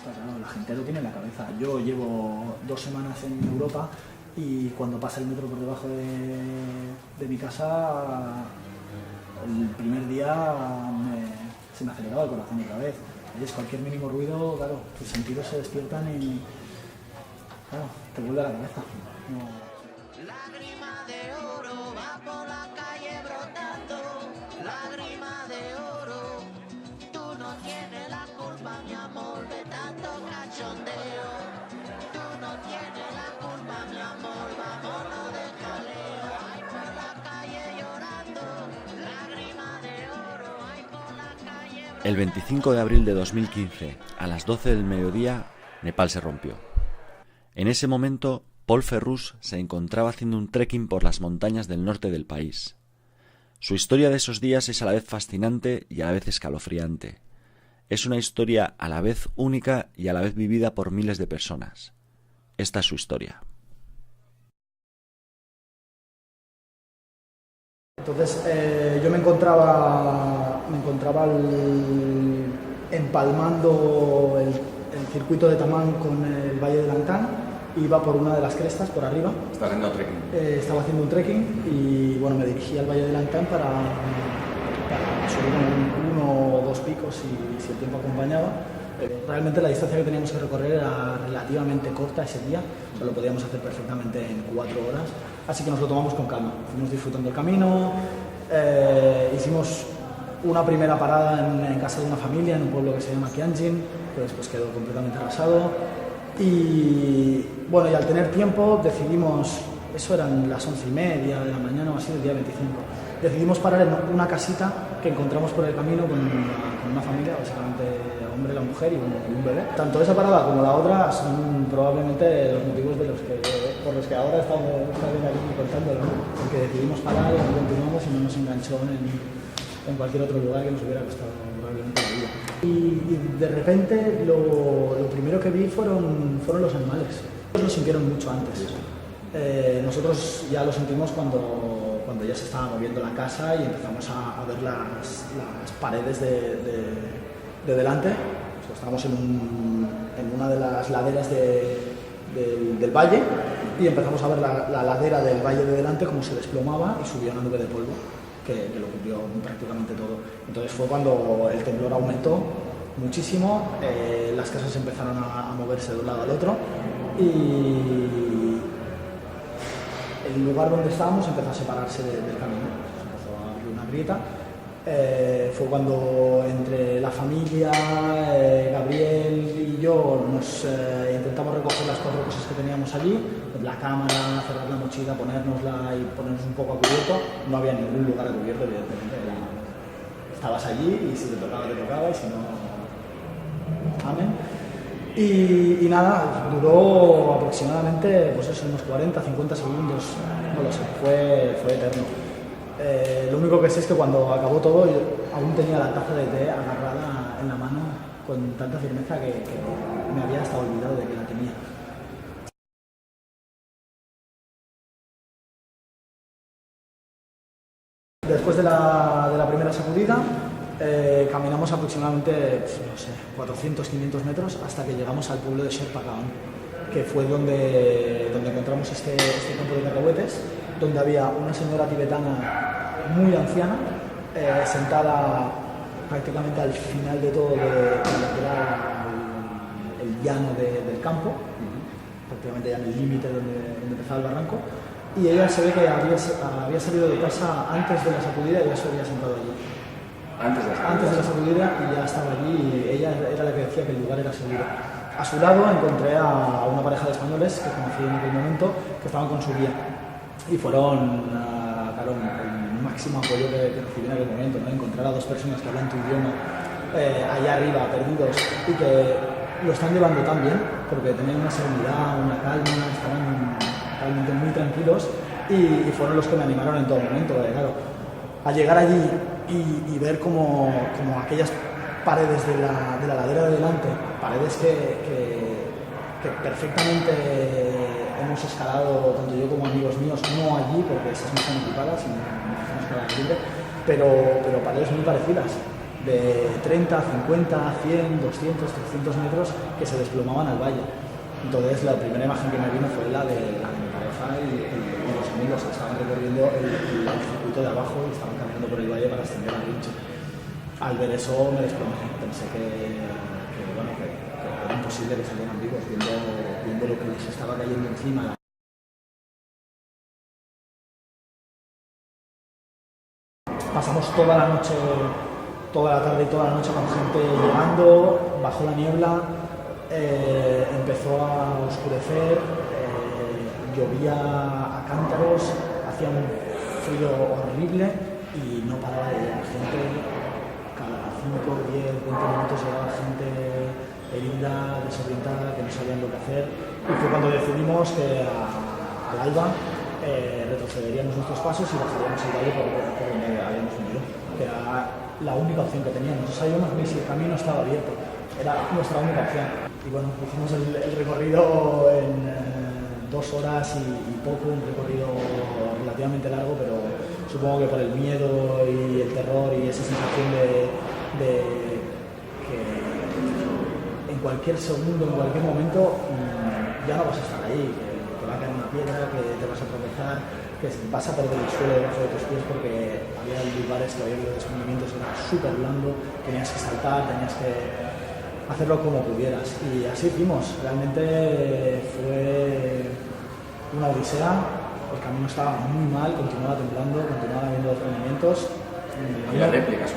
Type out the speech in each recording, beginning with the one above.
Está claro, la gente lo tiene en la cabeza. Yo llevo 2 semanas en Europa y cuando pasa el metro por debajo de mi casa, el primer día se me aceleraba el corazón otra vez. Es cualquier mínimo ruido, claro, tus sentidos se despiertan y claro, te vuelve a la cabeza. No. Lágrima de oro va por la calle brotando, lágrima de oro, tú no tienes la culpa, mi amor, de tanto cachondeo, tú no tienes la culpa, mi amor, vámonos de jaleo, ay por la calle llorando, lágrima de oro, ay por la calle brotando. El 25 de abril de 2015, a las 12 del mediodía, Nepal se rompió. En ese momento, Paul Ferrus se encontraba haciendo un trekking por las montañas del norte del país. Su historia de esos días es a la vez fascinante y a la vez escalofriante. Es una historia a la vez única y a la vez vivida por miles de personas. Esta es su historia. Entonces yo me encontraba empalmando el circuito de Tamán con el Valle de Langtang. Iba por una de las crestas, por arriba. ¿Estás haciendo trekking? Estaba haciendo un trekking y bueno, me dirigí al Valle de Langtang para subir uno o dos picos si el tiempo acompañaba. Realmente la distancia que teníamos que recorrer era relativamente corta ese día, o sea, lo podíamos hacer perfectamente en 4 horas, así que nos lo tomamos con calma. Fuimos disfrutando el camino, hicimos una primera parada en casa de una familia en un pueblo que se llama Kianjin, que después quedó completamente arrasado. Y bueno, y al tener tiempo decidimos, eso eran las 11:30 de la mañana o así del día 25, decidimos parar en una casita que encontramos por el camino con una familia, básicamente el hombre, la mujer y un bebé. Tanto esa parada como la otra son probablemente los motivos por los que ahora estamos aquí contándolo, ¿no? Porque decidimos parar y no continuamos y no nos enganchó en cualquier otro lugar que nos hubiera costado probablemente la vida. Y de repente lo primero que vi fueron los animales. Ellos lo sintieron mucho antes. Nosotros ya lo sentimos cuando ya se estaba moviendo la casa y empezamos a ver las paredes de delante. Pues estábamos en una de las laderas del valle y empezamos a ver la ladera del valle de delante como se desplomaba y subía una nube de polvo que lo cubrió prácticamente todo. Entonces fue cuando el temblor aumentó muchísimo, las casas empezaron a moverse de un lado al otro y el lugar donde estábamos empezó a separarse del camino, se empezó a abrir una grieta. Fue cuando entre la familia, Gabriel y yo nos intentamos recoger las 4 cosas que teníamos allí, la cámara, cerrar la mochila, ponérnosla y ponernos un poco a cubierto. No había ningún lugar a cubierto, evidentemente. Estabas allí y si te tocaba, y si no, amén. Y nada, duró aproximadamente pues eso, unos 40-50 segundos, no lo sé, fue eterno. Lo único que sé es que cuando acabó todo yo aún tenía la taza de té agarrada en la mano con tanta firmeza que me había hasta olvidado de que la tenía. Después de la primera sacudida caminamos aproximadamente, no sé, 400-500 metros hasta que llegamos al pueblo de Sherpa Kaon, que fue donde encontramos este campo de cacahuetes, donde había una señora tibetana muy anciana, sentada prácticamente al final de todo, de lo que era el llano del campo, prácticamente ya en el límite donde empezaba el barranco, y ella se ve que había salido de casa antes de la sacudida y ya se había sentado allí. Antes de la sacudida y ya estaba allí y ella era la que decía que el lugar era seguro. A su lado encontré a una pareja de españoles que conocí en aquel momento que estaban con su guía y fueron, claro, el máximo apoyo que recibí en aquel momento, ¿no? Encontrar a 2 personas que hablan tu idioma allá arriba, perdidos, y que lo están llevando tan bien, porque tenían una serenidad, una calma, estaban realmente muy tranquilos y fueron los que me animaron en todo momento, claro, a llegar allí y ver como aquellas paredes de la ladera de delante, paredes que perfectamente hemos escalado tanto yo como amigos míos, no allí porque esas no están ocupadas, sino en escalada libre, pero paredes muy parecidas. de 30, 50, 100, 200, 300 metros que se desplomaban al valle. Entonces la primera imagen que me vino fue la de mi pareja y los amigos que estaban recorriendo el circuito de abajo y estaban caminando por el valle para ascender a Rinche. Al ver eso me desplomé, pensé que era imposible que salieran vivos viendo lo que les estaba cayendo encima. Pasamos toda la noche, toda la tarde y toda la noche con gente llegando, bajó la niebla, empezó a oscurecer, llovía a cántaros, hacía un frío horrible y no paraba de llegar gente. Cada 5, 10, 20 minutos llegaba gente herida, desorientada, que no sabían lo que hacer. Y fue cuando decidimos que al alba retrocederíamos nuestros pasos y bajaríamos el valle por donde habíamos venido, que era la única opción que teníamos. Nosotros sabíamos que si el camino estaba abierto, era nuestra única opción. Y bueno, hicimos el recorrido en 2 horas y poco, un recorrido relativamente largo, pero supongo que por el miedo y el terror y esa sensación de que en cualquier segundo, en cualquier momento, ya no vas a estar ahí, que va a caer una piedra, que te vas a tropezar, que vas a perder el suelo debajo de tus pies porque había lugares que había habido descubrimientos, era súper blando, tenías que saltar, tenías que hacerlo como pudieras. Y así hicimos, realmente fue una odisea, el camino estaba muy mal, continuaba temblando, continuaba habiendo desprendimientos. ¿Y las réplicas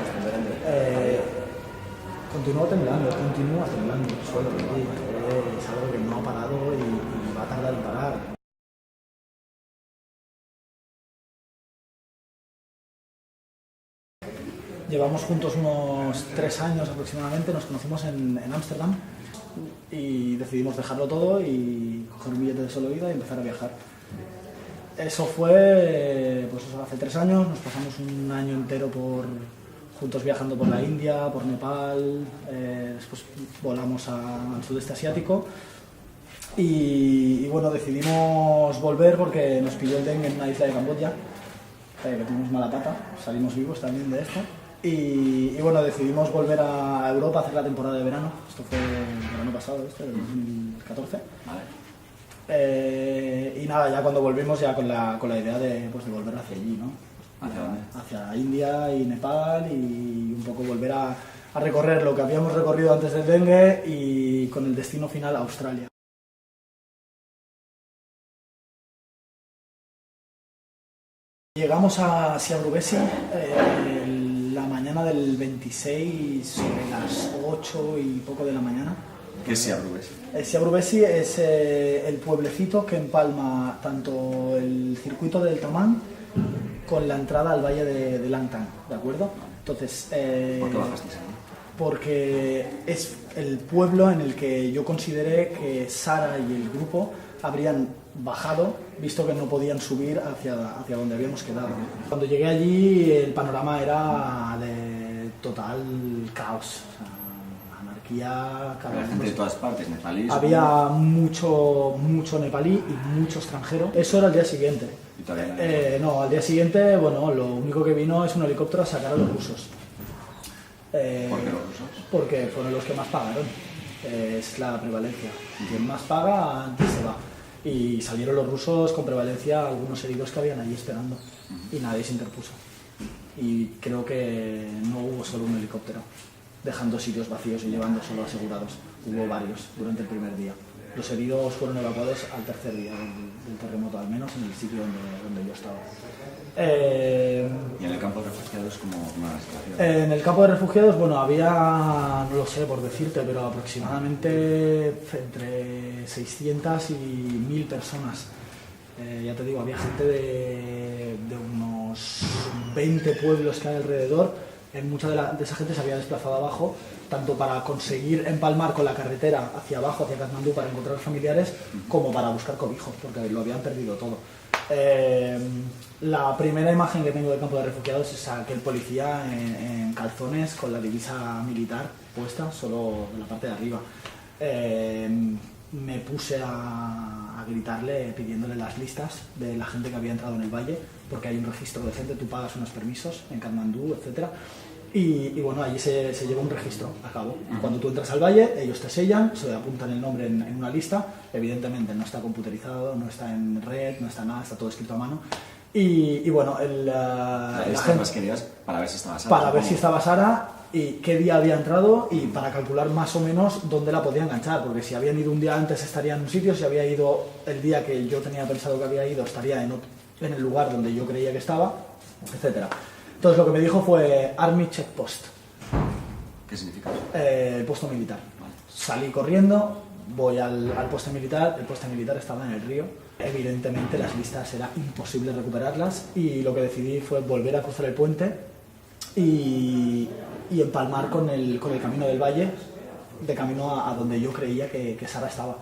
continúa temblando el suelo, es algo que no ha parado y va a tardar en parar. Llevamos juntos unos 3 años aproximadamente, nos conocimos en Ámsterdam y decidimos dejarlo todo y coger un billete de solo ida y empezar a viajar. Eso fue, pues eso, hace 3 años, nos pasamos un año entero juntos viajando por la India, por Nepal, después volamos al sudeste asiático y bueno, decidimos volver porque nos pilló el dengue en una isla de Camboya, que tuvimos mala pata, salimos vivos también de esto. Y bueno, decidimos volver a Europa a hacer la temporada de verano. Esto fue el verano pasado, del 2014. Vale. Y nada, ya cuando volvimos ya con la idea de volver hacia allí, ¿no? ¿Hacia dónde? Hacia India y Nepal y un poco volver a recorrer lo que habíamos recorrido antes del dengue y con el destino final a Australia. Llegamos a Siabrubesi la mañana del 26 sobre las 8 y poco de la mañana. ¿Qué es Siabrubesi? Siabrubesi es el pueblecito que empalma tanto el circuito del Tamán con la entrada al valle de Langtang, ¿de acuerdo? Entonces, ¿Por qué bajasteis ahí? Porque es el pueblo en el que yo consideré que Sara y el grupo habrían bajado, visto que no podían subir hacia donde habíamos quedado. Cuando llegué allí el panorama era de total caos, o sea, anarquía. Había gente de todas partes, nepalíes. Había mucho nepalí y mucho extranjero. Eso era el día siguiente. ¿Y todavía no, al día siguiente, bueno, lo único que vino es un helicóptero a sacar a los rusos. ¿Por qué los rusos? Porque fueron los que más pagaron. Es la prevalencia. Quien más paga, antes se va. Y salieron los rusos con prevalencia algunos heridos que habían allí esperando. Y nadie se interpuso. Y creo que no hubo solo un helicóptero, dejando sitios vacíos y llevando solo asegurados. Hubo varios durante el primer día. Los heridos fueron evacuados al tercer día del terremoto, al menos en el sitio donde yo estaba. ¿Y en el campo de refugiados cómo era la situación? En el campo de refugiados, bueno, había, no lo sé por decirte, pero aproximadamente entre 600 y 1000 personas. Ya te digo, había gente de unos 20 pueblos que hay alrededor. Mucha de esa gente se había desplazado abajo, tanto para conseguir empalmar con la carretera hacia abajo, hacia Katmandú, para encontrar familiares, como para buscar cobijo, porque lo habían perdido todo. La primera imagen que tengo del campo de refugiados es aquel policía en calzones con la divisa militar puesta, solo en la parte de arriba. Me puse a gritarle pidiéndole las listas de la gente que había entrado en el valle, porque hay un registro de gente, tú pagas unos permisos en Katmandú, etc. Y bueno, allí se lleva un registro a cabo. Cuando tú entras al valle, ellos te sellan, se apuntan el nombre en una lista. Evidentemente no está computerizado, no está en red, no está nada, está todo escrito a mano. Y bueno, la gente, querías para ver si estaba Sara. para ver si estaba Sara y qué día había entrado y para calcular más o menos dónde la podía enganchar, porque si habían ido un día antes estaría en un sitio, si había ido el día que yo tenía pensado que había ido estaría en el lugar donde yo creía que estaba, etcétera. Entonces lo que me dijo fue Army Checkpost. ¿Qué significa eso? El puesto militar. Vale. Salí corriendo, voy al puesto militar, el puesto militar estaba en el río. Evidentemente las listas era imposible recuperarlas y lo que decidí fue volver a cruzar el puente y empalmar con el camino del valle, de camino a donde yo creía que Sara estaba.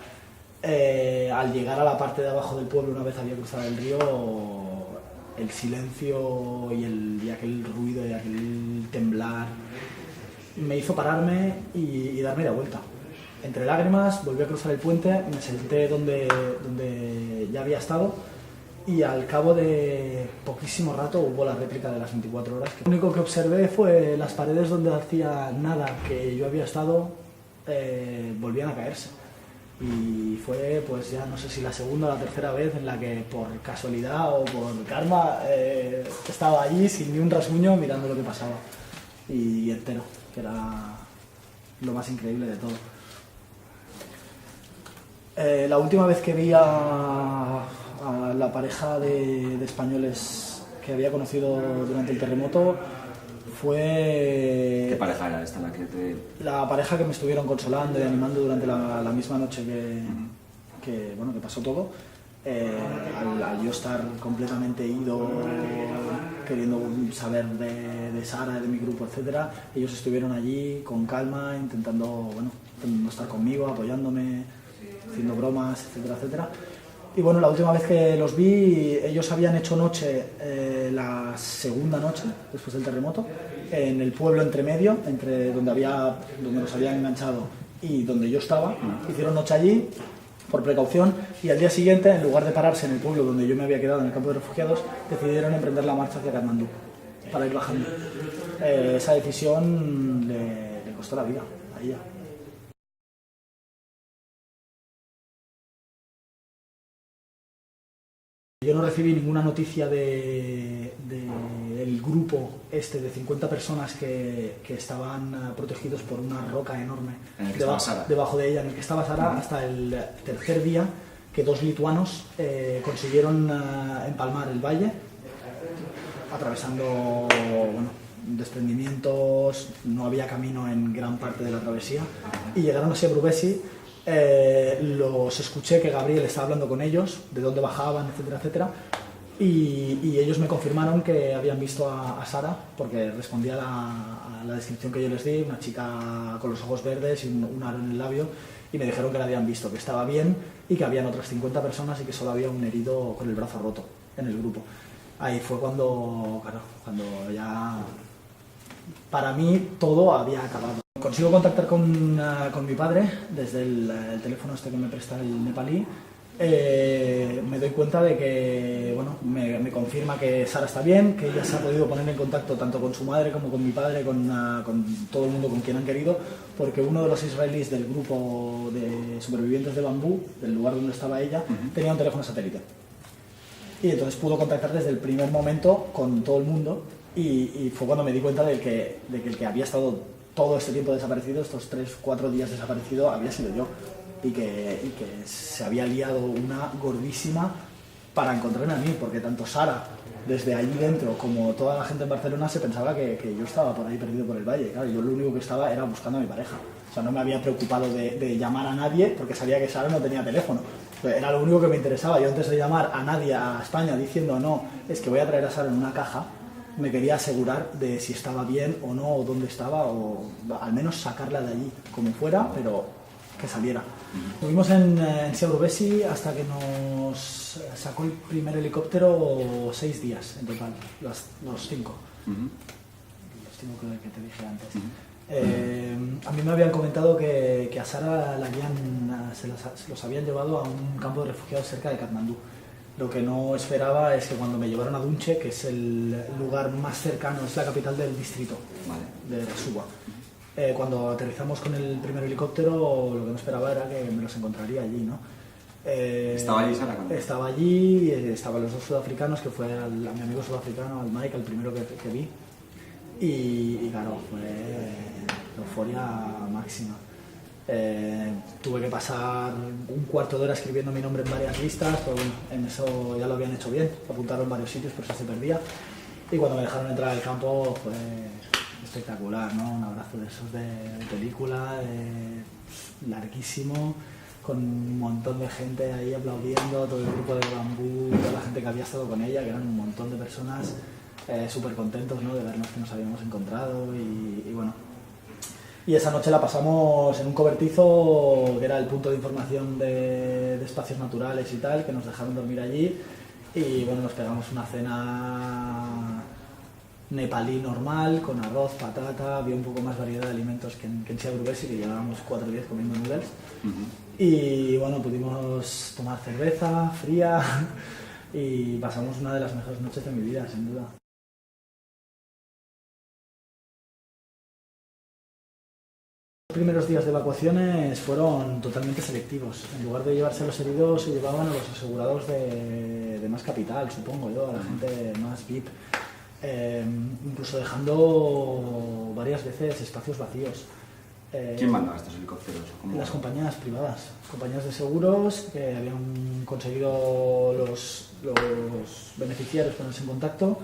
Al llegar a la parte de abajo del pueblo, una vez había cruzado el río, el silencio y aquel ruido y aquel temblar me hizo pararme y darme la vuelta. Entre lágrimas volví a cruzar el puente, me senté donde ya había estado y al cabo de poquísimo rato hubo la réplica de las 24 horas. Lo único que observé fue las paredes donde hacía nada que yo había estado volvían a caerse. Y fue, pues ya no sé si la segunda o la tercera vez en la que por casualidad o por karma estaba allí sin ni un rasguño mirando lo que pasaba. Y entero, que era lo más increíble de todo. La última vez que vi a la pareja de españoles que había conocido durante el terremoto fue... ¿Qué pareja era esta la que te...? La pareja que me estuvieron consolando y animando durante la misma noche que pasó todo. Al yo estar completamente ido, queriendo saber de Sara, de mi grupo, etcétera, ellos estuvieron allí con calma, intentando estar conmigo, apoyándome, haciendo bromas, etcétera, etcétera. Y bueno, la última vez que los vi, ellos habían hecho noche la segunda noche, después del terremoto, en el pueblo entre medio, entre donde los habían enganchado y donde yo estaba. Hicieron noche allí, por precaución, y al día siguiente, en lugar de pararse en el pueblo donde yo me había quedado, en el campo de refugiados, decidieron emprender la marcha hacia Katmandú, para ir bajando. Esa decisión le costó la vida a ella. Yo no recibí ninguna noticia del grupo de 50 personas que estaban protegidos por una roca enorme debajo de ella, en el que estaba Sara, hasta el tercer día que 2 lituanos consiguieron empalmar el valle, atravesando desprendimientos, no había camino en gran parte de la travesía, y llegaron así a Brubesi. Los escuché que Gabriel estaba hablando con ellos, de dónde bajaban, etcétera, etcétera, y ellos me confirmaron que habían visto a Sara, porque respondía a la descripción que yo les di, una chica con los ojos verdes y un aro en el labio, y me dijeron que la habían visto, que estaba bien y que habían otras 50 personas y que solo había un herido con el brazo roto en el grupo. Ahí fue cuando ya para mí todo había acabado. Consigo contactar con mi padre desde el teléfono este que me presta el nepalí. Me doy cuenta de que, me confirma que Sara está bien, que ella se ha podido poner en contacto tanto con su madre como con mi padre, con todo el mundo con quien han querido, porque uno de los israelíes del grupo de supervivientes de Bambú, del lugar donde estaba ella, tenía un teléfono satélite. Y entonces pudo contactar desde el primer momento con todo el mundo y fue cuando me di cuenta de que el que había estado todo este tiempo desaparecido, estos 3-4 días desaparecido, había sido yo. Y que se había liado una gordísima para encontrarme a mí, porque tanto Sara, desde allí dentro, como toda la gente en Barcelona, se pensaba que yo estaba por ahí perdido por el valle. Claro, yo lo único que estaba era buscando a mi pareja. O sea, no me había preocupado de llamar a nadie, porque sabía que Sara no tenía teléfono. Era lo único que me interesaba. Yo antes de llamar a nadie a España diciendo no, es que voy a traer a Sara en una caja, me quería asegurar de si estaba bien o no, o dónde estaba, o al menos sacarla de allí, como fuera, pero que saliera. Estuvimos en Siabrubesi hasta que nos sacó el primer helicóptero 6 días en total, los 5. Los 5 que te dije antes. A mí me habían comentado que a Sara se los habían llevado a un campo de refugiados cerca de Katmandú. Lo que no esperaba es que cuando me llevaron a Dunche, que es el lugar más cercano, es la capital del distrito de Rasua, cuando aterrizamos con el primer helicóptero, lo que no esperaba era que me los encontraría allí, ¿no? ¿Estaba allí Sara? Estaba allí, estaban los dos sudafricanos, que fue a mi amigo sudafricano, al Mike, el primero que vi, y claro, fue euforia máxima. Tuve que pasar un cuarto de hora escribiendo mi nombre en varias listas, pero bueno, en eso ya lo habían hecho bien, apuntaron en varios sitios, pero eso se perdía. Y cuando me dejaron entrar al campo fue espectacular, ¿no? Un abrazo de esos de película, larguísimo, con un montón de gente ahí aplaudiendo, todo el grupo de Bambú, toda la gente que había estado con ella, que eran un montón de personas súper contentos, ¿no? De vernos que nos habíamos encontrado y bueno. Y esa noche la pasamos en un cobertizo que era el punto de información de espacios naturales y tal, que nos dejaron dormir allí y bueno, nos pegamos una cena nepalí normal, con arroz, patata, había un poco más variedad de alimentos que en Siabrubesi, que llevábamos 4 días comiendo noodles. Y bueno, pudimos tomar cerveza fría y pasamos una de las mejores noches de mi vida, sin duda. Los primeros días de evacuaciones fueron totalmente selectivos. En lugar de llevarse a los heridos, se llevaban a los asegurados de más capital, supongo yo, a la gente más VIP. Incluso dejando varias veces espacios vacíos. ¿Quién mandaba estos helicópteros? Las compañías privadas, compañías de seguros que habían conseguido los beneficiarios ponerse en contacto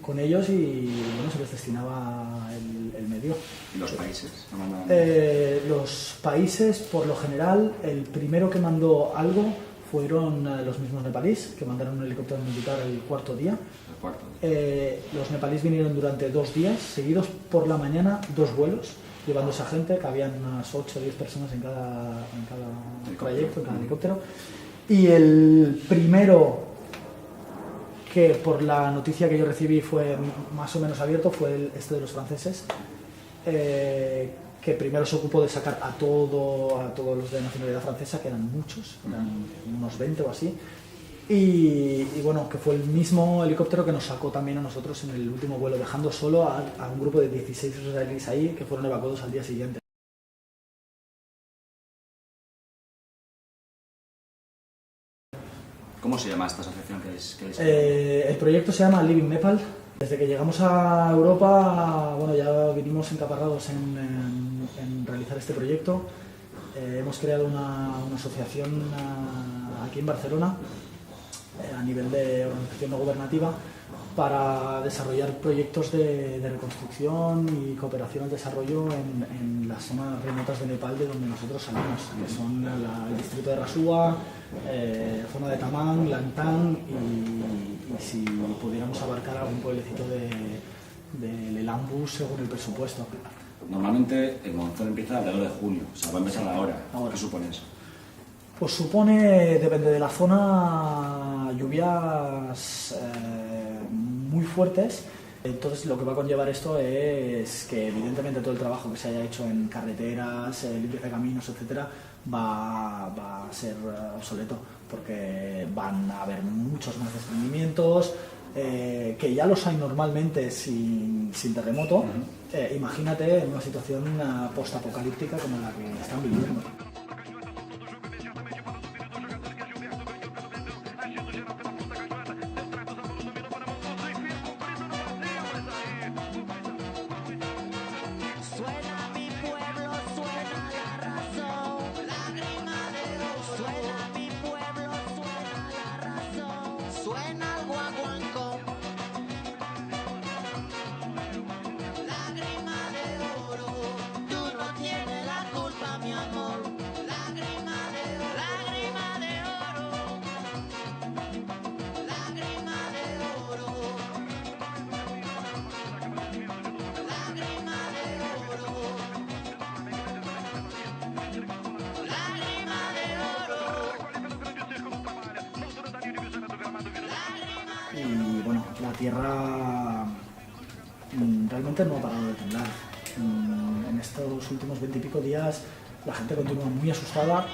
con ellos y bueno, se les destinaba el medio. ¿Y los países? Los países, por lo general, el primero que mandó algo fueron los mismos nepalíes, que mandaron un helicóptero militar el cuarto día. Los nepalíes vinieron durante 2 días seguidos, por la mañana 2 vuelos, llevando esa gente, que habían unas 8 o 10 personas en cada trayecto, en cada helicóptero. Y el primero que, por la noticia que yo recibí, fue más o menos abierto, fue este de los franceses, que primero se ocupó de sacar a todos los de nacionalidad francesa, que eran muchos, eran unos 20 o así, y bueno, que fue el mismo helicóptero que nos sacó también a nosotros en el último vuelo, dejando solo a un grupo de 16 israelíes ahí, que fueron evacuados al día siguiente. ¿Cómo se llama esta asociación que es? El proyecto se llama Living Nepal. Desde que llegamos a Europa, bueno, ya vinimos encaparrados en realizar este proyecto. Hemos creado una asociación aquí en Barcelona, a nivel de organización no gubernativa, para desarrollar proyectos de reconstrucción y cooperación al desarrollo en las zonas remotas de Nepal de donde nosotros salimos, que son el distrito de Rasua, zona de Tamang, Langtang y si pudiéramos abarcar algún pueblecito de Lelambus según el presupuesto. Normalmente el monzón empieza alrededor de junio, o sea, va a empezar ahora. ¿Qué supone eso? Pues supone, depende de la zona, lluvias muy fuertes. Entonces lo que va a conllevar esto es que evidentemente todo el trabajo que se haya hecho en carreteras, limpieza de caminos, etcétera, va a ser obsoleto, porque van a haber muchos más desprendimientos, que ya los hay normalmente sin terremoto. Imagínate en una situación postapocalíptica como la que están viviendo. Suena mi pueblo, suena la razón, lágrima de oro. Suena mi pueblo, suena la razón, suena el guaguancó. Lágrima de oro, tú no tienes la culpa, mi amor. Lágrima de oro, lágrima de oro, lágrima de oro. Lágrima de oro, lágrima de oro. Y bueno, la tierra realmente no ha parado de temblar. En estos últimos 20 y pico días la gente continúa muy asustada.